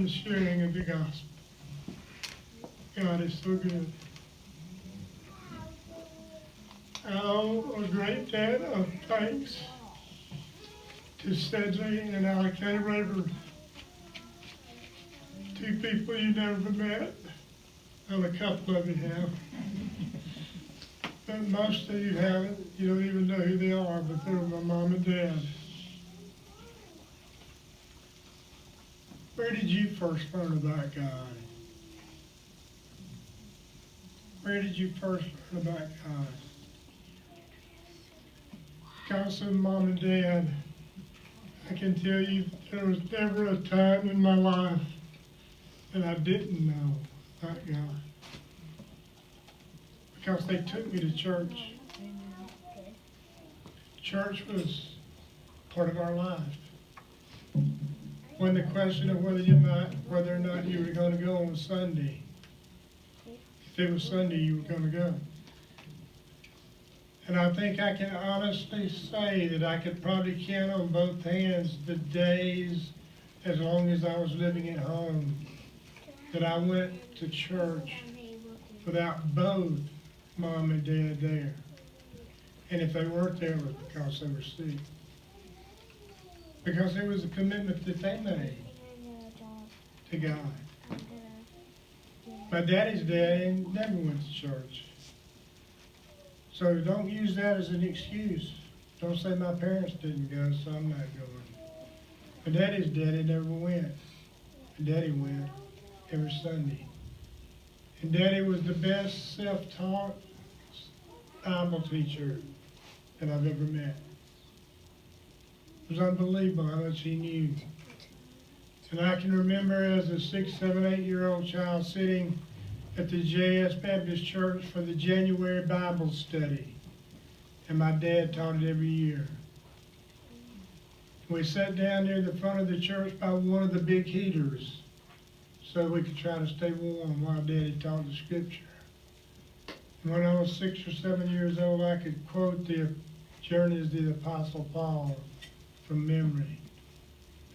and the sharing of the gospel. God is so good. I owe a great debt of thanks to Sedley and Allocated River, two people you never met. Well, a couple of you have. But most of you haven't. You don't even know who they are, but they're my mom and dad. Where did you first learn about God? Where did you first learn about God? Because of mom and dad, I can tell you there was never a time in my life that I didn't know about God. Because they took me to church. Church was part of our life. When the question of whether or not you were going to go on Sunday, if it was Sunday, you were going to go. And I think I can honestly say that I could probably count on both hands the days, as long as I was living at home, that I went to church without both mom and dad there. And if they weren't there, it was because they were sick. Because it was a commitment that they made to God. My daddy's dad never went to church. So don't use that as an excuse. Don't say my parents didn't go, so I'm not going. My daddy's daddy never went. My daddy went every Sunday. And daddy was the best self-taught Bible teacher that I've ever met. It was unbelievable how much he knew. And I can remember as a 6, 7, 8-year-old child sitting at the J.S. Baptist Church for the January Bible study. And my dad taught it every year. We sat down near the front of the church by one of the big heaters so we could try to stay warm while Daddy taught the scripture. And when I was 6 or 7 years old, I could quote the journeys of the Apostle Paul from memory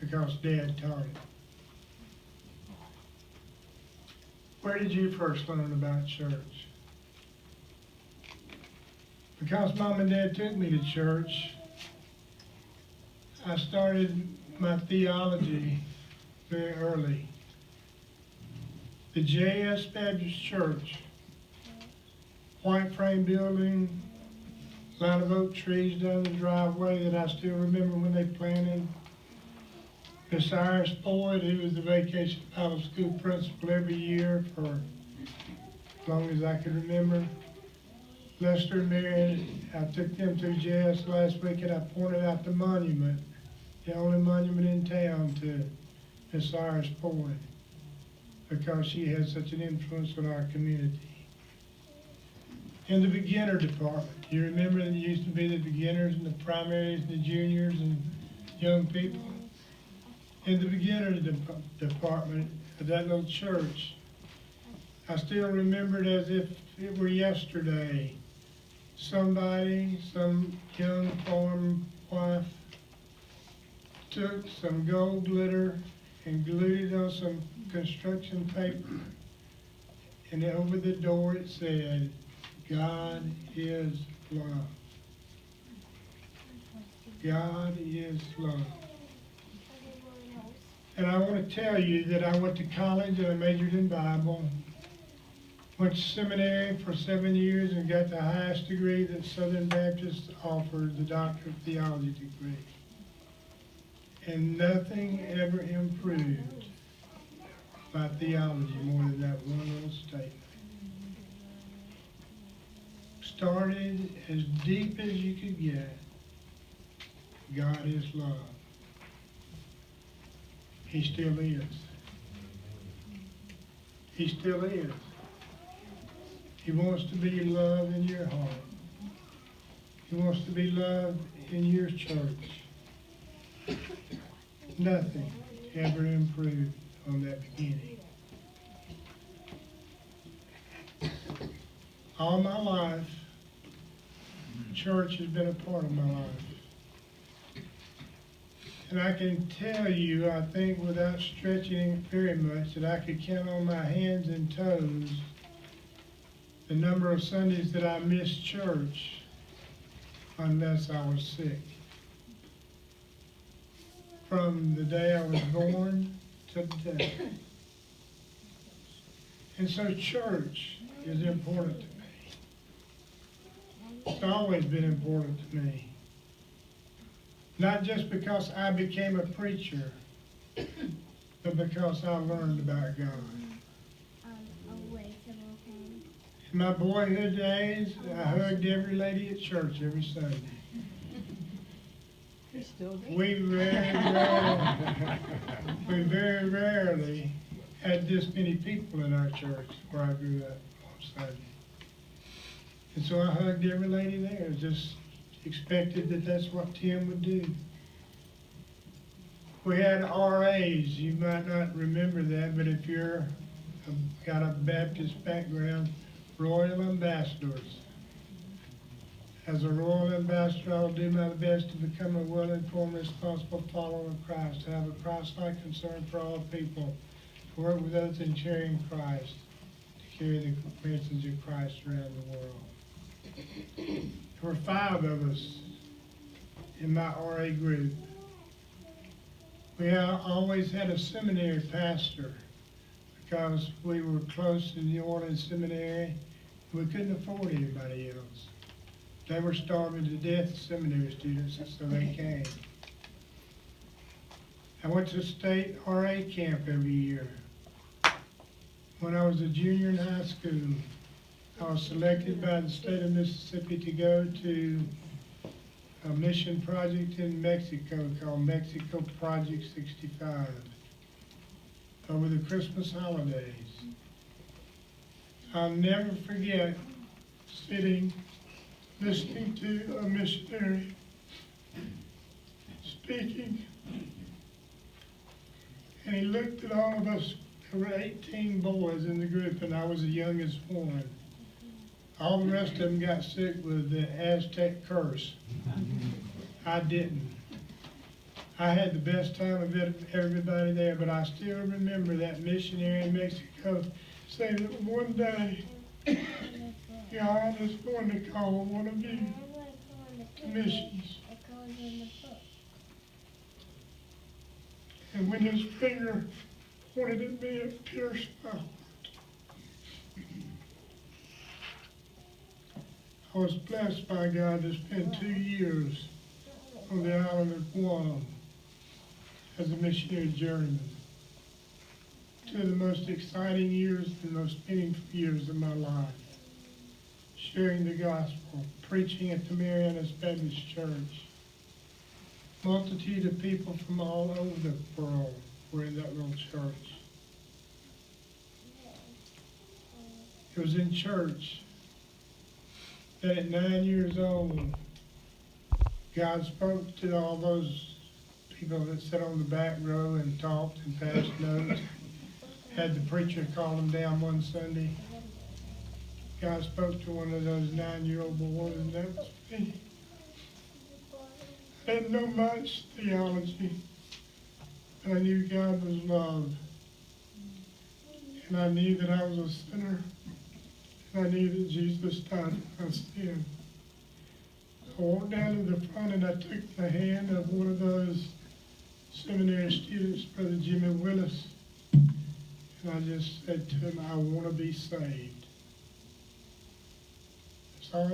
because Dad taught it. Where did you first learn about church? Because Mom and Dad took me to church, I started my theology very early. The J.S. Baptist Church, white frame building, line of oak trees down the driveway that I still remember when they planted. Miss Iris Boyd, who was the Vacation Bible School principal every year for as long as I could remember. Lester and Mary, I took them to JS last week and I pointed out the monument, the only monument in town to Miss Iris Boyd, because she had such an influence on our community. In the beginner department, you remember there used to be the beginners and the primaries and the juniors and young people? In the beginner department of that little church, I still remember it as if it were yesterday. Somebody, some young farm wife, took some gold glitter and glued it on some construction paper. And over the door it said, God is love. God is love. And I want to tell you that I went to college and I majored in Bible. Went to seminary for 7 years and got the highest degree that Southern Baptist offered, the Doctor of Theology degree. And nothing ever improved my theology more than that one little statement. Started as deep as you could get. God is love. He still is. He still is. He wants to be loved in your heart. He wants to be loved in your church. Nothing ever improved on that beginning. All my life, church has been a part of my life. And I can tell you, I think without stretching it very much, that I could count on my hands and toes the number of Sundays that I missed church unless I was sick. From the day I was born to today. And so church is important to me. It's always been important to me. Not just because I became a preacher, but because I learned about God. In my boyhood days, I hugged every lady at church every Sunday. We very rarely had this many people in our church where I grew up on Sunday. And so I hugged every lady there, just expected that that's what Tim would do. We had RAs, you might not remember that, but if you're got a Baptist background, Royal Ambassadors. As a Royal Ambassador, I'll do my best to become a well-informed, responsible follower of Christ, to have a Christ-like concern for all people, to work with others in sharing Christ, to carry the message of Christ around the world. There were 5 of us in my RA group. We always had a seminary pastor because we were close to New Orleans Seminary. We couldn't afford anybody else. They were starving to death, seminary students, and so they came. I went to state RA camp every year. When I was a junior in high school, I was selected by the state of Mississippi to go to a mission project in Mexico called Mexico Project 65 over the Christmas holidays. I'll never forget sitting, listening to a missionary speaking, and he looked at all of us. There were 18 boys in the group, and I was the youngest one. All the rest of them got sick with the Aztec curse. I didn't. I had the best time of everybody there, but I still remember that missionary in Mexico saying that one day, God is going to call one of you to missions. And when his finger pointed at me, it pierced my heart. I was blessed by God to spend 2 years on the island of Guam as a missionary journeyman. 2 of the most exciting years and most meaningful years of my life. Sharing the gospel, preaching at the Marianas Baptist Church. Multitude of people from all over the world were in that little church. It was in church that at 9 years old, God spoke to all those people that sat on the back row and talked and passed notes. Had the preacher call them down one Sunday. God spoke to one of those 9-year-old boys, and that was me. I didn't know much theology, but I knew God was love. And I knew that I was a sinner. I knew that Jesus died for my sin. I walked down to the front and I took the hand of one of those seminary students, Brother Jimmy Willis, and I just said to him, I want to be saved. That's all I